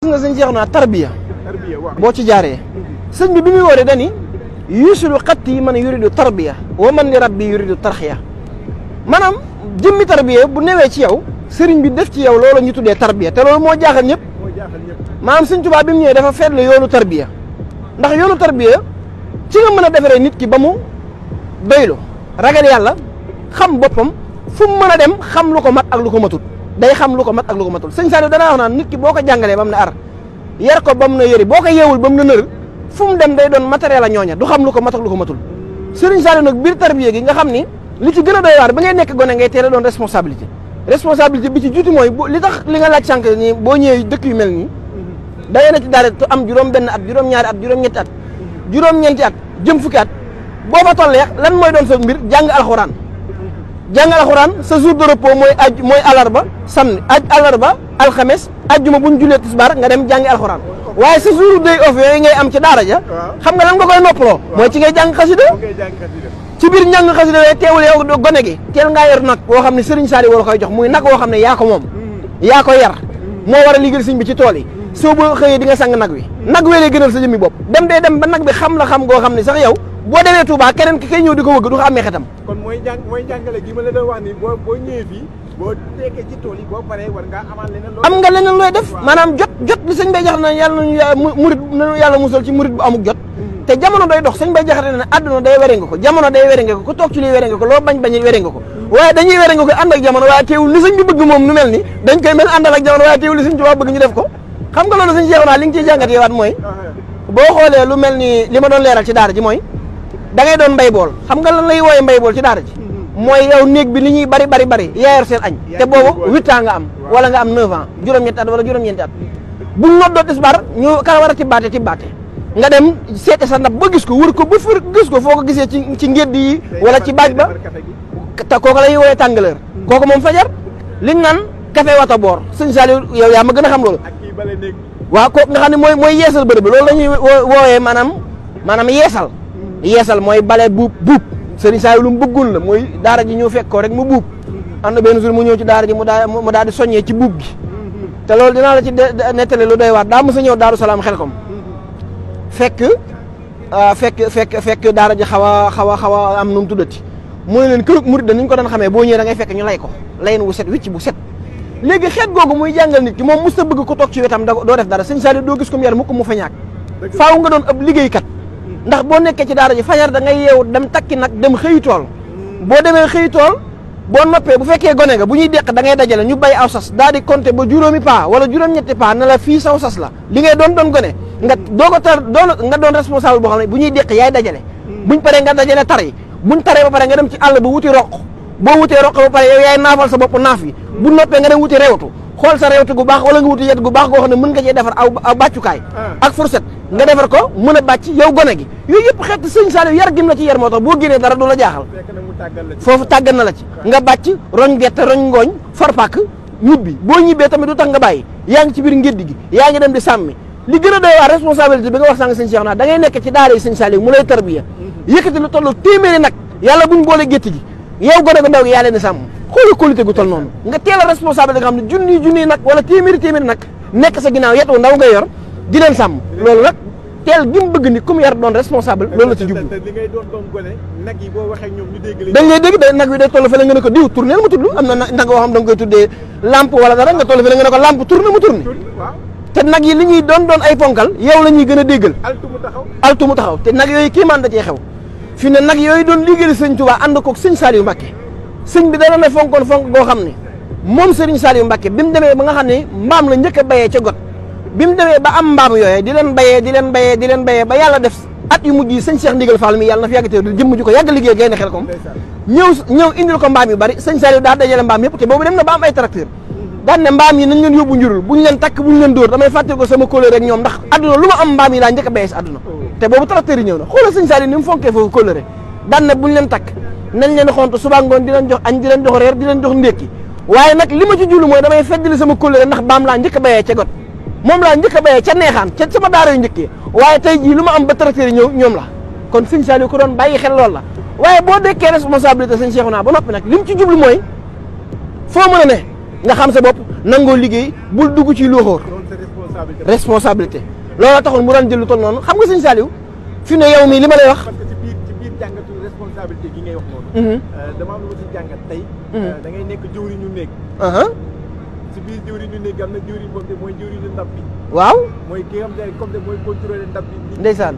nga sëñ Cheikhouna tarbiya boo ci jaaree sëñ bi muy wooree dani yusilu xatti man yuridu tarbiya wa man li rabbi yuridu tarxiya maanaam jëmmi tarbiya bu newee ci yow sëriñ bi def ci yow loolu ñu tuddee tarbiya te loolu moo jaaxal ñëpp maanaam sëñ Tuubaa bi mu ñëwee dafa feetle yoonu tarbiya ndax yoonu tarbiya ci nga mën a defaree nit ki ba mu doylu ragal yàlla xam boppam fu mu mën a dem xam lu ko mat ak lu ko matut day xam lu ko mat ak lu ko matul sëñ Saliou danaa wax naan nit ki boo ko jàngalee ba mu ne ar yar ko ba mu ne yëri boo ko yeewul ba mu ne nër fu mu dem day doon matériel a ñooña du xam lu ko mat ak lu ko matul sëriñ Saliou nag biir tarbiya gi nga xam ni li ci gën a doy waar ba ngay nekk gone ngay teel a doon responsabilité bi ci juuti mooy li tax li nga laaj sànq nii boo ñëwee dëkk yu mel nii da ngay ne ci daara am juróom benn at juróom-ñaari at juróom-ñetti at juróom-ñeenti at jëm fukki at boo fa tollee lan mooy doon sa mbir jàng alxuraan sa jour de repos mooy alarba samedi alarba alxames ajjuma buñ julee tisbaar nga dem jàngi alxuraan waaye sa jour day off yooyu ngay am ci daara ja xam nga lan nga koy noppaloo mooy ci ngay jàng xasida ci biir njàng xasida yooyu teewul yow gone gi teel ngaa yor nag boo xam ne Serigne Saliou wala koy jox muy nag boo xam ne yaa ko moom yaa ko yar moo war a liggéeyal sëñ bi ci tool yi soo boo xëyee di nga sang nag wi nag wee lay gënal sa jëmmi bopp dem ba nag bi xam la xam goo xam ne sax yow boo demee Touba keneen ki kay ñëw di ko wëgg du xàmmee xetam kon mooy jàngale gi ma la doon wax ni boo ñëwee fii boo tekkee ci tool yi boo paree war ngaa amaat leneen loo am nga leneen looy def maanaam jot li sëñ bay jaxate na yàlla nañu murit nañu yàlla musal ci murit bu amuk jot te jamono day dox sëñ bay jaxate ne àdduna day were nga ko jamono day were nga ko ku toog ci lii were nga ko loo bañ were nga ko waaye dañuy were nga ko ànd ak jamono waaye teewul li sëñ bi bëgg moom nu mel ni dañ koy mel àndal ak jamono waaye teewul li sëñ Tuubaa bëgg ñu def ko xam nga loolu sëñ Cheikhouna li nga ciy jàngat yowaat mooy boo xoolee lu mel ni li ma doon leeral ci daara ji mooy da ngay doon mbay bool xam nga lan lay wooyee mbay bool ci daara ji mooy yow néeg bi li ñuy bari yaa yor seen añ te boobu 8 ans nga am wala nga am 9 ans juróom-ñetti at wala juróom-ñeenti at buñ noddoo tisbaar ñu ka war a tibbaate nga dem seete sa ndab ba gis ko wër ko ba fër gis ko foo ko gisee ci ngédd yi wala ci baaj ba te kooku la ñuy wooyee tàngaleur kooku moom fajar liñ naan café wata boor sëñ Saliou yow yaa ma gën a xam loolu waaw kooku nga xam ne mooy yeesal bërëb bi loolu la ñuy wooyee maanaam yeesal mooy bale buub sëriñ Saliou lu mu bëggoon la mooy daara ji ñëw fekk ko rek mu buub am na benn jour mu ñëw ci daara ji mu daal di soññee ci buub gi te loolu dinaa la ci nettali lu doy waar daa mos a ñëw Daaru Salaam Xelkom fekk daara ji xaw a am nu mu tuddati mu ne leen kërug murid dañu ko doon xamee boo ñëwee da ngay fekk ñu lay ko layin wu set wicc bu set léegi xeet googu muy jàngal nit ki moom mos ta bëgg ko toog ci wetam doo def dara sëñ Saliou doo gis ko mu yar mukk mu fa ñàkk faaw nga doon ab liggéeykat ndax boo nekkee ci daara ji fajar da ngay yeewu dem takki nag dem xëy tool boo demee xëy tool boo noppee bu fekkee gone nga bu ñuy deq da ngay dajale ñu bay aw sas daal di compter ba juróomi paa wala juróom-ñetti paa ne la fii saw sas la li ngay doon gone nga nga doon responsable boo xam ne bu ñuy deq yaay dajale buñ paree nga dajale tar yi buñ taree ba pare nga dem ci àll ba wuti roq boo wutee roq ba pare yow yaay naafal sa bopp naaf yi bu noppee nga dem wuti rewtu xool sa rewtu gu baax wala nga wuti yet gu baax goo xam ne mën nga cee defar aw bàccukaay ak fourchette nga defar ko mën a bàcc yow gone gi yooyu yëpp xeet sëñ Saliou yar gim la ci yar moo tax boo génnee dara du la jaaxal foofu tàggat na la ci nga bàcc roñ gerte roñ ngooñ farpàkk ñibbi boo ñibbee tamit du tax nga bàyyi yaa ngi ci biir ngéddi gi yaa ngi dem di sàmmi li gën a doy waar responsabilité bi nga wax sànq sëñ Cheikhouna da ngay nekk ci daara yi sëñ Saliou mu lay tarbiya yëkkati lu toll téeméeri nag yàlla buñ boole gétt gi yow gone gu ndaw gi yaa leen di sàmm xooli qualité gu toll noonu nga teel a responsabilité nga xam ne junni nag wala téeméeri nag nekk sa ginnaaw yet wu ndaw nga yor di leen sàmm loolu nag teel gi mu bëgg ni comme yar doon responsable loolu la ci jublu li ngay doon gone nag yi boo waxee ñoom ñu dégg dañ lay dégg nag wi day toll fële nga ne ko diw tourné mu tudd am na nag woo xam da nga koy tuddee lampe wala dara nga toll fële nga ne ko lampe tourné mu tourné te nag yi li ñuy doon ay ponkal yow la ñuy gën a déggal altu mu taxaw te nag yooyu kiimaan da cee xew fi ne nag yooyu doon liggéeyal sëñ Touba ànd koog sëñ Saliou Mbacke sëñ bi dana ne fonkoon fonk goo xam ne moom sëriñ Saliou Mbacke bi mu demee ba nga xam ne mbaam la njëkk a bayee ca got bi mu demee ba am mbaam yooyee di leen bayee ba yàlla def at yu mujj yi sëñ Cheikh Ndigal Fall mi yàlla na fi yàgg te jëmm ju ko yàgg liggéey Gaynde Xelkom ñëw indil ko mbaam yu bari sëñ Saliou daa dajale mbaam yëpp te boobu dem na ba am ay tracteur daan ne mbaam yi nañ leen yóbbu njurul buñ leen takk buñ leen dóor damay fàtte ko sama kóllëre rek ñoom ndax adduna lu ma am mbaam yi laa njëkk a bayee si adduna te boobu tracteur yi ñëw na xoolal sëñ Saliou ni mu fonkee foofu kóllëre daan ne buñ leen takk nañ leen xont suba ngoon di leen jox añ di leen jox reer di leen jox ndékki waaye nag li ma ci jublu mooy damay feddali sama kóllëre ndax mbaam laa njëkk a bayee ca got moom laa njëkk a bayee ca neexaan ca sama daara yu njëkkee waaye tey jii lu ma am ba tracteur yi ñëw ñoom la kon sëñ Saliou ko doon bàyyi xel loolu la waaye boo dekkee responsabilité sëñ Cheikhouna ba noppi nag li mu ci jublu mooy foo mën a ne nga xam sa bopp nangoo liggéey bul dugg ci looxóor responsabilité loolu taxoon mu daan jël lu toll noonu xam nga sëñ Saliou fi ne yow mii li ma lay wax. parce que ci biir jàngatu responsabilité gi ngay wax noonu. dama am lu ma si jàngat tey. da ngay nekk jëwriñu néeg. si biir jëwriñu néeg am na jëwriñ boobu mooy jëwriñu ndab bi. waaw mooy ki nga xam ne comme mooy contrôler ndab bi. ndeysaan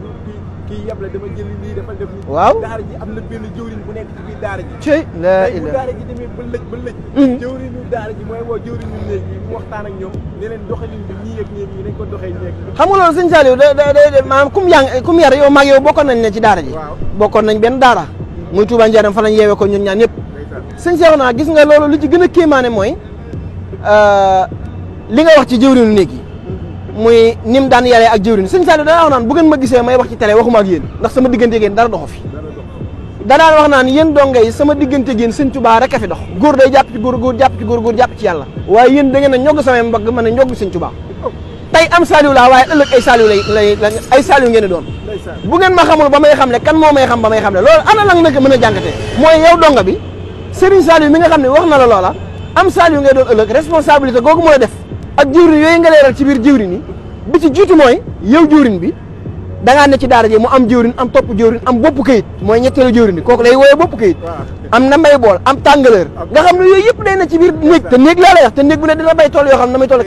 kii yable dama jël lii dafa def nii. waaw daara ji am na benn jëwriñ bu nekk ci biir daara ji. cey la bu daara ji demee ba lëj. jëwriñu daara ji mooy woo jëwriñu néeg yi mu waxtaan ak ñoom ne leen doxalin bi nii ak nii nañ ko doxee nii ak. xam nga loolu sëñ Saliou maanaam kum yar yow maag yow bokkoon nañ ne ci daara ji. bokkoon nañ benn daara. muy Touba Ndiarème fa lañ yeewee ko ñun ñaan ñëpp. sëñ Cheikh naa gis nga loolu lu ci gën a kéemaane mooy li nga wax ci jëwriñu néeg yi muy ni mu daan yaree ak jëwriñ sëñ Saliou dana wax naan bu ngeen ma gisee may wax ci télé waxuma ak yéen ndax sama diggante ak yéen dara doxo fi danaan wax naan yéen donga yi sama diggante ak yéen sëñ Touba rek a fi dox góor day jàpp ci góor jàpp ci góor jàpp ci yàlla waaye yéen da ngeen a ñogg samay mbagg mën a ñogg sëñ Touba tey am Saliou laa waaye ëllëg ay Saliou ay Saliou ngeen doon bu ngeen ma xamul ba may xam ne kan moo may xam ba may xam ne loolu ana lang nag mën a jàngatee mooy yow donga bi Serigne Saliou mi nga xam ne wax na la loola am Saliou ngay doon ëllëg responsabilité googu mooy def ak jëwriñ yooyu nga leeral ci biir jëwriñ yi bi ci jiitu mooy yow jëwriñ bi da ngaa ne ci daara ji mu am jëwriñ am topp jëwriñ am bopp kayit mooy ñetteelu jëwriñ bi kooku lay wooyee bopp kayit am na mbay bool am tàngaleur nga xam ne yooyu yëpp day na ci biir néeg te néeg laa lay wax te néeg bu ne dina bay tool yoo xam ne damay toll